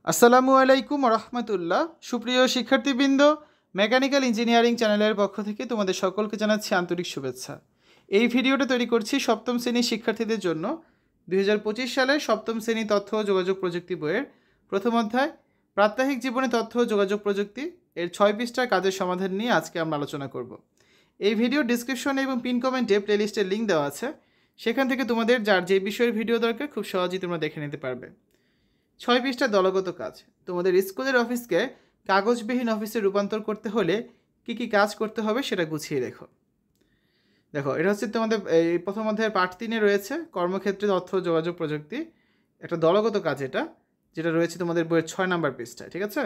আসসালামু আলাইকুম রহমতুল্লাহ। সুপ্রিয় শিক্ষার্থীবৃন্দ, মেকানিক্যাল ইঞ্জিনিয়ারিং চ্যানেলের পক্ষ থেকে তোমাদের সকলকে জানাচ্ছি আন্তরিক শুভেচ্ছা। এই ভিডিওটা তৈরি করছি সপ্তম শ্রেণীর শিক্ষার্থীদের জন্য। 2025 সালের সপ্তম শ্রেণী তথ্য ও যোগাযোগ প্রযুক্তি বইয়ের প্রথম অধ্যায় প্রাত্যহিক জীবনে তথ্য ও যোগাযোগ প্রযুক্তি এর 6 পৃষ্ঠার কাজের সমাধান নিয়ে আজকে আমরা আলোচনা করব। এই ভিডিও ডিসক্রিপশনে এবং পিন কমেন্টে প্লেলিস্টের লিঙ্ক দেওয়া আছে, সেখান থেকে তোমাদের যার যে বিষয়ের ভিডিও দরকার খুব সহজেই তোমরা দেখে নিতে পারবে। 6 পৃষ্ঠা দলগত কাজ। তোমাদের স্কুলের অফিসকে কাগজবিহীন অফিসে রূপান্তর করতে হলে কি কি কাজ করতে হবে সেটা গুছিয়ে দেখো। এটা হচ্ছে তোমাদের এই প্রথম অধ্যায়ের পার্ট 3-এ রয়েছে কর্মক্ষেত্রে তথ্য যোগাযোগ প্রযুক্তি, একটা দলগত কাজ যেটা রয়েছে তোমাদের বইয়ের 6 নম্বর পৃষ্ঠায়। ঠিক আছে,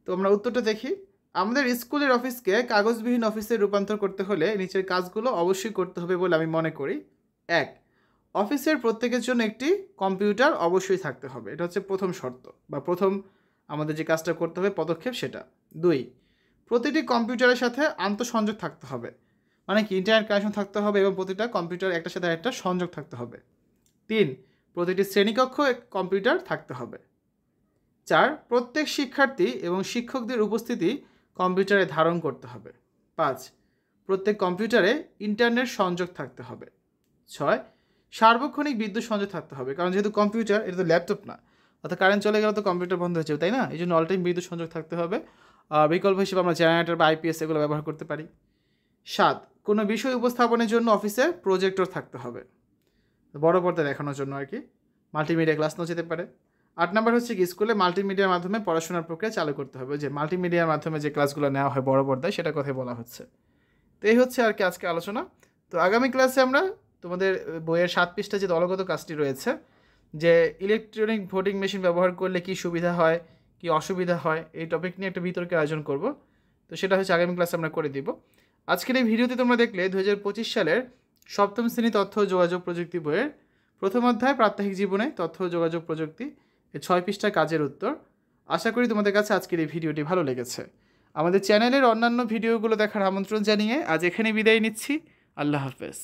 তো আমরা উত্তরটা দেখি। আমাদের স্কুলের অফিসকে কাগজবিহীন অফিসে রূপান্তর করতে হলে নিচের কাজগুলো অবশ্যই করতে হবে বলে আমি মনে করি। 1, অফিসের প্রত্যেকের জন্য একটি কম্পিউটার অবশ্যই থাকতে হবে। এটা হচ্ছে প্রথম শর্ত বা প্রথম আমাদের যে কাজটা করতে হবে পদক্ষেপ সেটা। 2, প্রতিটি কম্পিউটারের সাথে আন্তঃসংযোগ থাকতে হবে, মানে কি ইন্টারনেট কানেকশন থাকতে হবে এবং প্রতিটা কম্পিউটার একটার সাথে একটা সংযোগ থাকতে হবে। 3, প্রতিটি শ্রেণীকক্ষ কম্পিউটার থাকতে হবে। 4, প্রত্যেক শিক্ষার্থী এবং শিক্ষকদের উপস্থিতি কম্পিউটারে ধারণ করতে হবে। 5, প্রত্যেক কম্পিউটারে ইন্টারনেট সংযোগ থাকতে হবে। 6, সার্বক্ষণিক বিদ্যুৎ সংযোগ থাকতে হবে, কারণ যেহেতু কম্পিউটার এটা তো ল্যাপটপ না, অর্থাৎ কারেন্ট চলে গেলে তো কম্পিউটার বন্ধ হয়ে যাবে, তাই না? এই জন্য অল টাইম বিদ্যুৎ সংযোগ থাকতে হবে। আর বিকল্প হিসেবে আমরা জেনারেটর বা আইপিএস এগুলো ব্যবহার করতে পারি। 7, কোনো বিষয় উপস্থাপনের জন্য অফিসে প্রজেক্টর থাকতে হবে, বড় পর্দায় দেখানোর জন্য আর কি। মাল্টিমিডিয়া ক্লাস নেওয়া যেতে পারে। 8 নাম্বার হচ্ছে কি স্কুলে মাল্টিমিডিয়ার মাধ্যমে পড়াশোনার প্রক্রিয়া চালু করতে হবে, যে মাল্টিমিডিয়ার মাধ্যমে যে ক্লাসগুলো নেওয়া হয় বড় পর্দায় সেটা কথাই বলা হচ্ছে। তো এই হচ্ছে আর কি আজকে আলোচনা। তো আগামী ক্লাসে আমরা তোমাদের বইয়ের 7 পৃষ্ঠা যে দলগত কাজটি রয়েছে, যে ইলেকট্রনিক ভোটিং মেশিন ব্যবহার করলে কি সুবিধা হয় কি অসুবিধা হয়, এই টপিক নিয়ে একটা বিতর্কের আয়োজন করব। তো সেটা হচ্ছে আগামী ক্লাসে আমরা করে দিব। আজকের এই ভিডিওতে তোমরা দেখলে 2025 সালের সপ্তম শ্রেণী তথ্য ও যোগাযোগ প্রযুক্তি বইয়ের প্রথম অধ্যায় প্রাত্যহিক জীবনে তথ্য ও যোগাযোগ প্রযুক্তি এই 6 পৃষ্ঠা কাজের উত্তর। আশা করি তোমাদের কাছে আজকের এই ভিডিওটি ভালো লেগেছে। আমাদের চ্যানেলের অন্যান্য ভিডিওগুলো দেখার আমন্ত্রণ জানিয়ে আজ এখানে বিদায় নিচ্ছি। আল্লাহ হাফেজ।